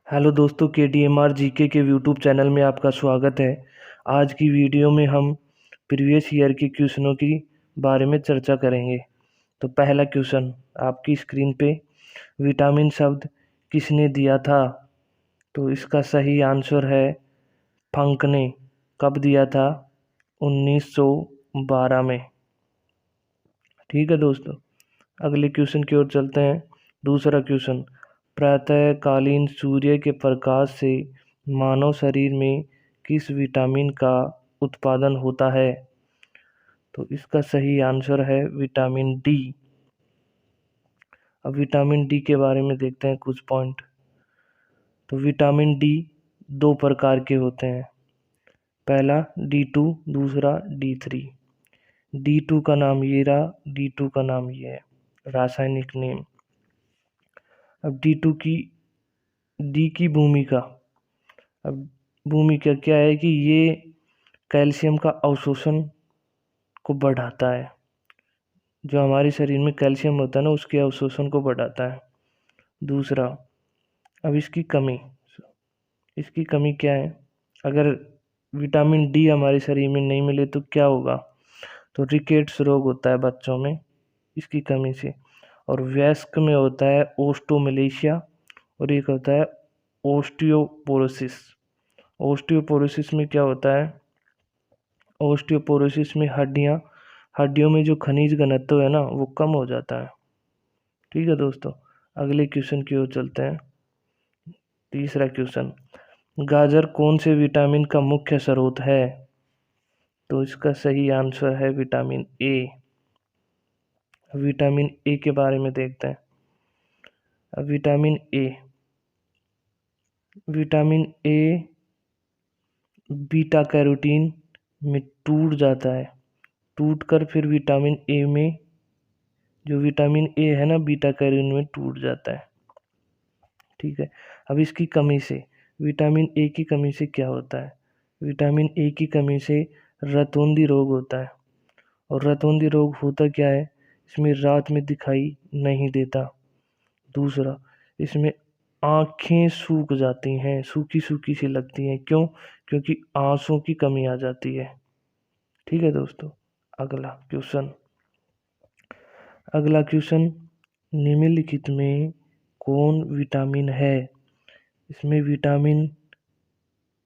Hello दोस्तों, के D M R G के यूट्यूब चैनल में आपका स्वागत है। आज की वीडियो में हम प्रीवियस ईयर के क्वेश्चनों की बारे में चर्चा करेंगे। तो पहला क्वेश्चन आपकी स्क्रीन पे, विटामिन शब्द किसने दिया था? तो इसका सही आंसर है फंक ने। कब दिया था? 1912 में। ठीक है दोस्तों, अगले क्वेश्चन की ओर चलते हैं। दूसरा क्वेश्चन, प्रातःकालीन सूर्य के प्रकाश से मानव शरीर में किस विटामिन का उत्पादन होता है? तो इसका सही आंसर है विटामिन डी। अब विटामिन डी के बारे में देखते हैं कुछ पॉइंट। तो विटामिन डी दो प्रकार के होते हैं। पहला D2, दूसरा D3। D2 का नाम ये रहा, D2 का नाम ये है, रासायनिक नेम। अब डी की भूमिका। अब भूमिका क्या है कि ये कैल्शियम का अवशोषण को बढ़ाता है। जो हमारे शरीर में कैल्शियम होता है ना, उसके अवशोषण को बढ़ाता है। दूसरा, अब इसकी कमी क्या है? अगर विटामिन डी हमारे शरीर में नहीं मिले तो क्या होगा? तो रिकेट्स रोग होता है बच्चों में इसकी कमी से, और वयस्क में होता है ओस्टोमेलेशिया, और एक होता है ओस्टियोपोरोसिस। ओस्टियोपोरोसिस में क्या होता है? ओस्टियोपोरोसिस में हड्डियों में जो खनिज घनत्व है ना, वो कम हो जाता है। ठीक है दोस्तों, अगले क्वेश्चन की ओर चलते हैं। तीसरा क्वेश्चन, गाजर कौन से विटामिन का मुख्य स्रोत है? तो इसका सही आंसर है विटामिन ए। विटामिन ए के बारे में देखते हैं। अब विटामिन ए बीटा कैरोटीन में टूट जाता है। टूट कर फिर विटामिन ए में, जो विटामिन ए है ना, बीटा कैरोटीन में टूट जाता है। ठीक है, अब इसकी कमी से, विटामिन ए की कमी से क्या होता है? विटामिन ए की कमी से रतौंधी रोग होता है। और रतौंधी रोग होता क्या है? इसमें रात में दिखाई नहीं देता। दूसरा, इसमें आँखें सूख जाती हैं, सूखी सूखी सी लगती हैं। क्यों? क्योंकि आंसू की कमी आ जाती है। ठीक है दोस्तों, अगला क्वेश्चन, निम्नलिखित में कौन विटामिन है? इसमें vitamin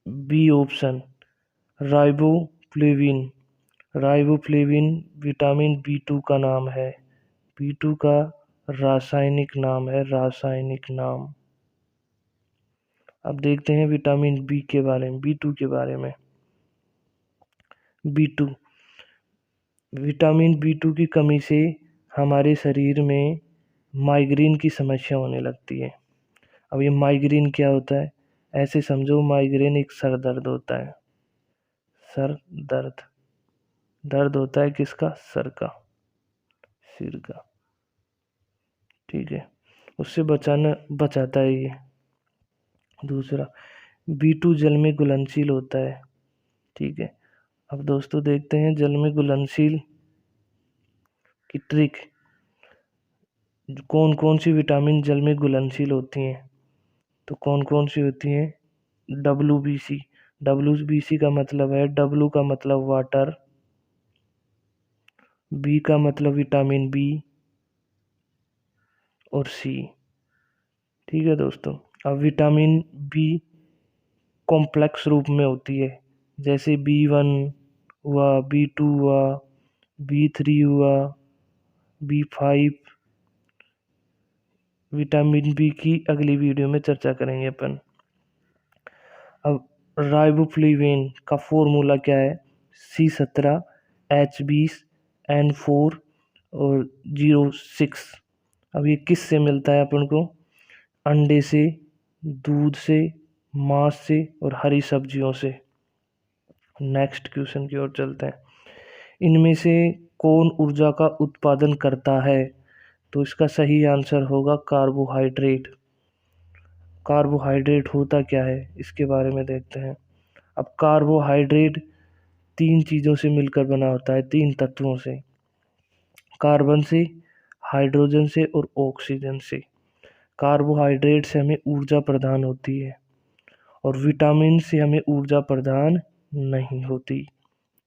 B option, riboflavin. Riboflavin vitamin B2 का नाम है। B2 का रासायनिक नाम है, रासायनिक नाम। अब देखते हैं विटामिन बी के बारे में, B2 के बारे में। B2, विटामिन B2 की कमी से हमारे शरीर में माइग्रेन की समस्या होने लगती है। अब ये माइग्रेन क्या होता है? ऐसे समझो, माइग्रेन एक सर दर्द होता है। सर दर्द होता है किसका? सर का, सिर का। ठीक है, उससे बचाता है ये। दूसरा, B2 जल में घुलनशील होता है। ठीक है, अब दोस्तों देखते हैं जल में घुलनशील की ट्रिक। कौन कौन सी विटामिन जल में घुलनशील होती हैं? तो कौन कौन सी होती हैं? WBC। WBC का मतलब है, W का मतलब वाटर, B का मतलब विटामिन बी, और C। ठीक है दोस्तों, अब विटामिन बी कॉम्प्लेक्स रूप में होती है, जैसे B1 हुआ, B2 हुआ, B3 हुआ, B5। विटामिन बी की अगली वीडियो में चर्चा करेंगे अपन। अब राइबोफ्लेविन का फॉर्मूला क्या है? C17H20N4 और 06। अब ये किस से मिलता है अपन को? अंडे से, दूध से, मांस से और हरी सब्जियों से। नेक्स्ट क्वेश्चन की ओर चलते हैं। इनमें से कौन ऊर्जा का उत्पादन करता है? तो इसका सही आंसर होगा कार्बोहाइड्रेट। कार्बोहाइड्रेट होता क्या है, इसके बारे में देखते हैं। अब कार्बोहाइड्रेट तीन चीज़ों से मिलकर बना होता है, तीन तत्वों से, कार्बन से, हाइड्रोजन से और ऑक्सीजन से। कार्बोहाइड्रेट से हमें ऊर्जा प्रदान होती है और विटामिन से हमें ऊर्जा प्रदान नहीं होती।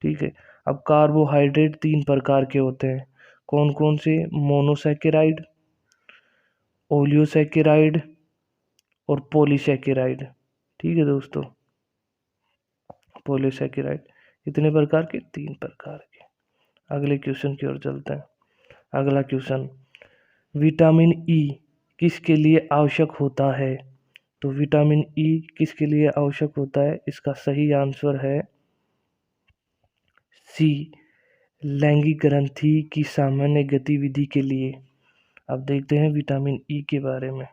ठीक है। अब कार्बोहाइड्रेट 3 प्रकार के होते हैं। कौन कौन से? मोनोसैकेराइड, ओलियोसैकेराइड और पॉलीसैकेराइड। ठीक है दोस्तों, पॉलीसैकेराइड कितने प्रकार के? 3 प्रकार के। अगले क्वेश्चन की ओर चलते हैं। अगला क्वेश्चन, विटामिन ई किसके लिए आवश्यक होता है? तो विटामिन ई किसके लिए आवश्यक होता है? इसका सही आंसर है सी, लैंगिक ग्रंथि की सामान्य गतिविधि के लिए। अब देखते हैं विटामिन ई के बारे में।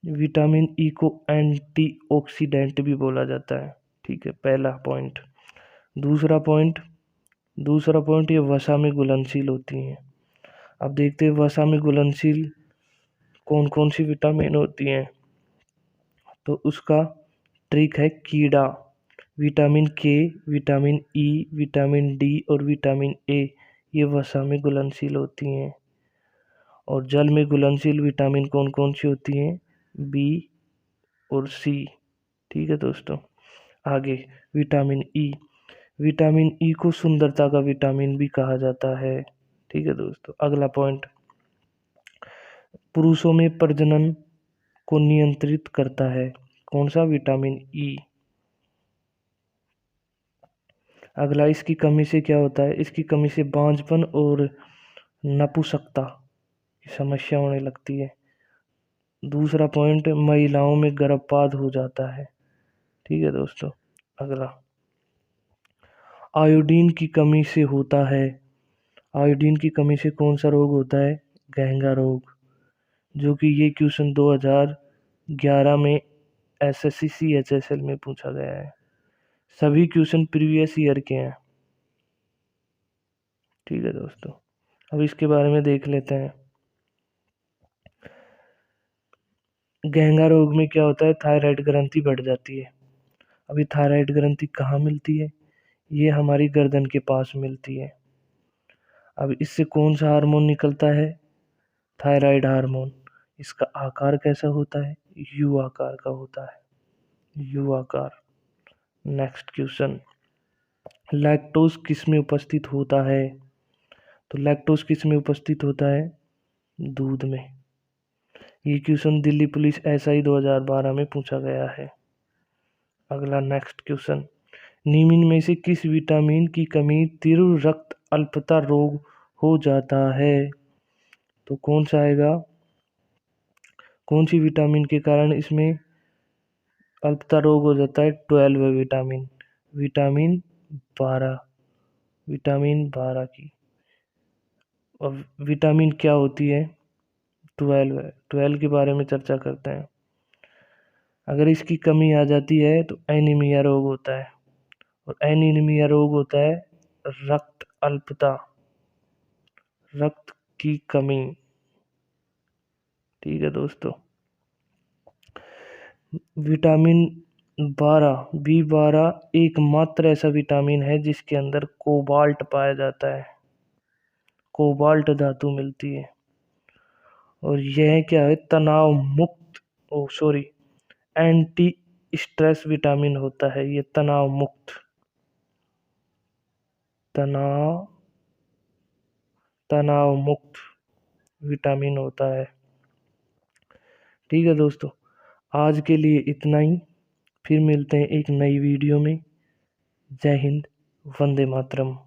विटामिन ई को एंटीऑक्सीडेंट भी बोला जाता है। ठीक है, पहला पॉइंट। दूसरा पॉइंट ये वसा में घुलनशील होती हैं। अब देखते हैं वसा में घुलनशील कौन कौन सी विटामिन होती हैं। तो उसका ट्रिक है कीड़ा। विटामिन के, विटामिन ई, विटामिन डी और विटामिन ए ये वसा में घुलनशील होती हैं। और जल में घुलनशील विटामिन कौन कौन सी होती हैं? बी और सी। ठीक है दोस्तों, आगे विटामिन ई को सुंदरता का विटामिन भी कहा जाता है। ठीक है दोस्तों, अगला पॉइंट, पुरुषों में प्रजनन को नियंत्रित करता है। कौन सा? Vitamin E. अगला, इसकी कमी से क्या होता है? इसकी कमी से बांझपन और नपुंसकता की समस्या होने लगती है। दूसरा पॉइंट, महिलाओं में गर्भपात हो जाता है। ठीक है दोस्तों, अगला, आयोडीन की कमी से होता है। आयोडीन की कमी से कौन सा रोग होता है? गहंगा रोग, जो कि ये क्वेश्चन 2011 में SSC CHSL में पूछा गया है। सभी क्वेश्चन प्रीवियस ईयर के हैं। ठीक है दोस्तों, अब इसके बारे में देख लेते हैं। गहंगा रोग में क्या होता है? थायराइड ग्रंथि बढ़ जाती है। अभी थायराइड ग्रंथि कहाँ मिलती है? ये हमारी गर्दन के पास मिलती है। अब इससे कौन सा हार्मोन निकलता है? Thyroid hormone. इसका आकार कैसा होता है? यू आकार का होता है, यू आकार। नेक्स्ट क्वेश्चन, लैक्टोज किस में उपस्थित होता है? तो लैक्टोज किस में उपस्थित होता है? दूध में। ये क्वेश्चन दिल्ली पुलिस SI 2012 में पूछा गया है। अगला नेक्स्ट क्वेश्चन, निम्न में से किस विटामिन की कमी तीव्र रक्त अल्पता रोग हो जाता है? तो कौन सा आएगा? कौन सी विटामिन के कारण इसमें अल्पता रोग हो जाता है? 12 विटामिन, विटामिन 12, विटामिन 12 की। और विटामिन क्या होती है? 12 के बारे में चर्चा करते हैं। अगर इसकी कमी आ जाती है तो एनीमिया रोग होता है, और एनीमिया रोग होता है रक्त अल्पता, रक्त की कमी। ठीक है दोस्तों, विटामिन 12 B12 एकमात्र ऐसा विटामिन है जिसके अंदर कोबाल्ट पाया जाता है, कोबाल्ट धातु मिलती है। और यह क्या है? तनाव मुक्त, एंटी स्ट्रेस विटामिन होता है। ये तनाव मुक्त विटामिन होता है। ठीक है दोस्तों, आज के लिए इतना ही। फिर मिलते हैं एक नई वीडियो में। जय हिंद, वंदे मातरम।